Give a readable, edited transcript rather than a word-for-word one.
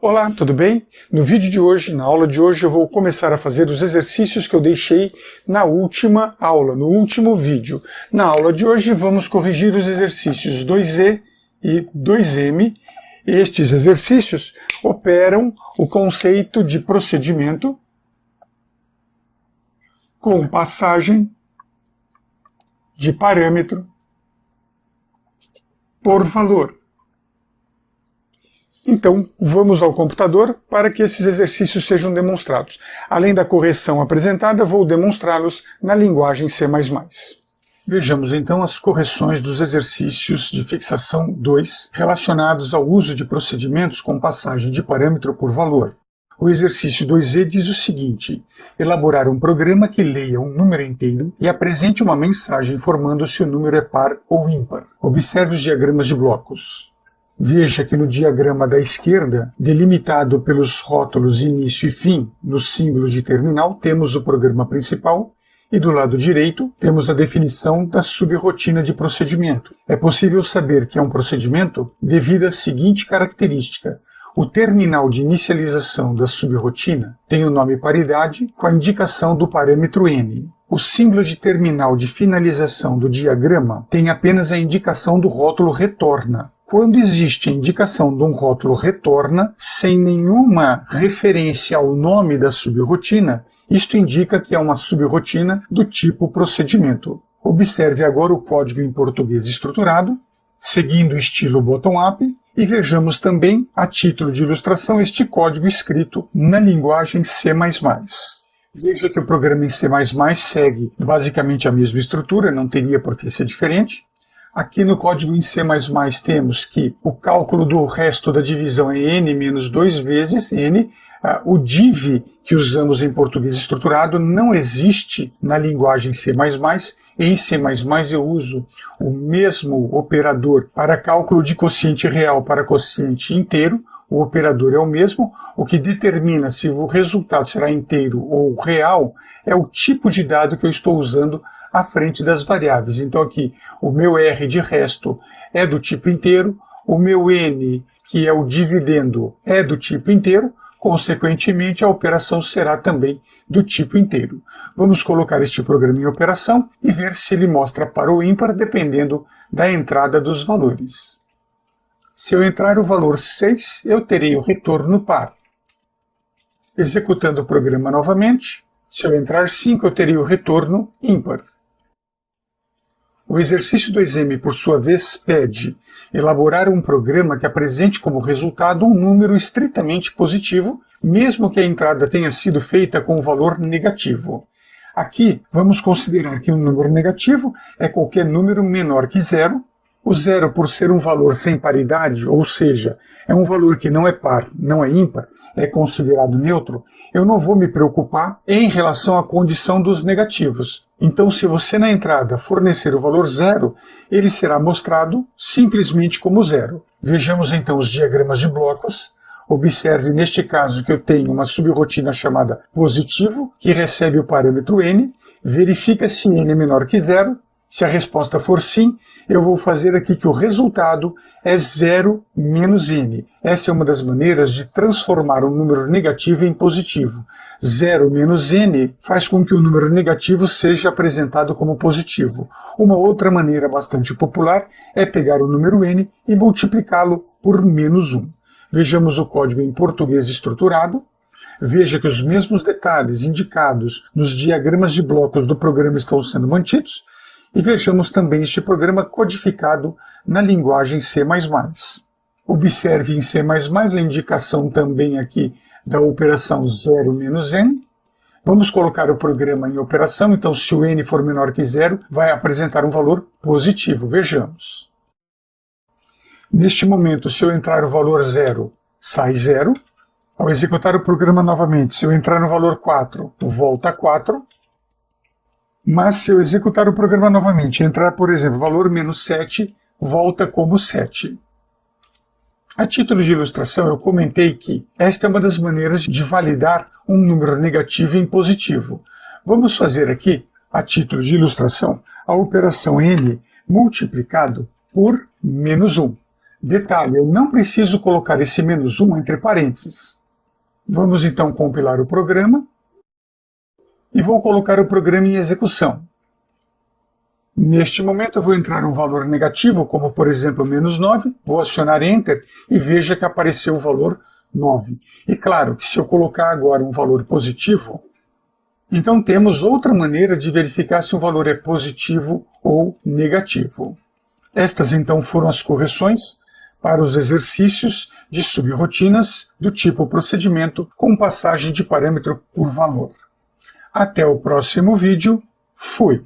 Olá, tudo bem? No vídeo de hoje, na aula de hoje, eu vou começar a fazer os exercícios que eu deixei na última aula, no último vídeo. Na aula de hoje, vamos corrigir os exercícios 2E e 2M. Estes exercícios operam o conceito de procedimento com passagem de parâmetro por valor. Então, vamos ao computador para que esses exercícios sejam demonstrados. Além da correção apresentada, vou demonstrá-los na linguagem C++. Vejamos então as correções dos exercícios de fixação 2 relacionados ao uso de procedimentos com passagem de parâmetro por valor. O exercício 2E diz o seguinte: elaborar um programa que leia um número inteiro e apresente uma mensagem informando se o número é par ou ímpar. Observe os diagramas de blocos. Veja que no diagrama da esquerda, delimitado pelos rótulos início e fim nos símbolos de terminal, temos o programa principal e do lado direito temos a definição da subrotina de procedimento. É possível saber que é um procedimento devido à seguinte característica: o terminal de inicialização da subrotina tem o nome paridade com a indicação do parâmetro n. O símbolo de terminal de finalização do diagrama tem apenas a indicação do rótulo retorna. Quando existe a indicação de um rótulo retorna, sem nenhuma referência ao nome da subrotina, isto indica que é uma subrotina do tipo procedimento. Observe agora o código em português estruturado, seguindo o estilo bottom-up, e vejamos também, a título de ilustração, este código escrito na linguagem C++. Veja que o programa em C++ segue basicamente a mesma estrutura, não teria por que ser diferente. Aqui no código em C++ temos que o cálculo do resto da divisão é n menos 2 vezes n. O div que usamos em português estruturado não existe na linguagem C++. Em C++ eu uso o mesmo operador para cálculo de quociente real para quociente inteiro. O operador é o mesmo. O que determina se o resultado será inteiro ou real é o tipo de dado que eu estou usando à frente das variáveis. Então aqui o meu R de resto é do tipo inteiro, o meu N, que é o dividendo, é do tipo inteiro, consequentemente a operação será também do tipo inteiro. Vamos colocar este programa em operação e ver se ele mostra par ou ímpar dependendo da entrada dos valores. Se eu entrar o valor 6, eu terei o retorno par. Executando o programa novamente, se eu entrar 5, eu terei o retorno ímpar. O exercício 2M, por sua vez, pede elaborar um programa que apresente como resultado um número estritamente positivo, mesmo que a entrada tenha sido feita com um valor negativo. Aqui, vamos considerar que um número negativo é qualquer número menor que zero. O zero, por ser um valor sem paridade, ou seja, é um valor que não é par, não é ímpar, é considerado neutro, eu não vou me preocupar em relação à condição dos negativos. Então, se você na entrada fornecer o valor zero, ele será mostrado simplesmente como zero. Vejamos então os diagramas de blocos. Observe neste caso que eu tenho uma subrotina chamada positivo, que recebe o parâmetro n, verifica se n é menor que zero. Se a resposta for sim, eu vou fazer aqui que o resultado é 0 menos n. Essa é uma das maneiras de transformar um número negativo em positivo. 0 menos n faz com que o número negativo seja apresentado como positivo. Uma outra maneira bastante popular é pegar o número n e multiplicá-lo por menos 1. Vejamos o código em português estruturado. Veja que os mesmos detalhes indicados nos diagramas de blocos do programa estão sendo mantidos. E vejamos também este programa codificado na linguagem C++. Observe em C++ a indicação também aqui da operação 0 menos n. Vamos colocar o programa em operação, então se o n for menor que zero, vai apresentar um valor positivo. Vejamos. Neste momento, se eu entrar o valor 0, sai 0. Ao executar o programa novamente, se eu entrar no valor 4, volta 4. Mas se eu executar o programa novamente e entrar, por exemplo, valor menos 7, volta como 7. A título de ilustração, eu comentei que esta é uma das maneiras de validar um número negativo em positivo. Vamos fazer aqui, a título de ilustração, a operação n multiplicado por menos 1. Detalhe, eu não preciso colocar esse -1 entre parênteses. Vamos então compilar o programa e vou colocar o programa em execução. Neste momento eu vou entrar um valor negativo, como por exemplo -9, vou acionar Enter e veja que apareceu o valor 9. E claro que se eu colocar agora um valor positivo, então temos outra maneira de verificar se um valor é positivo ou negativo. Estas então foram as correções para os exercícios de subrrotinas do tipo procedimento com passagem de parâmetro por valor. Até o próximo vídeo. Fui!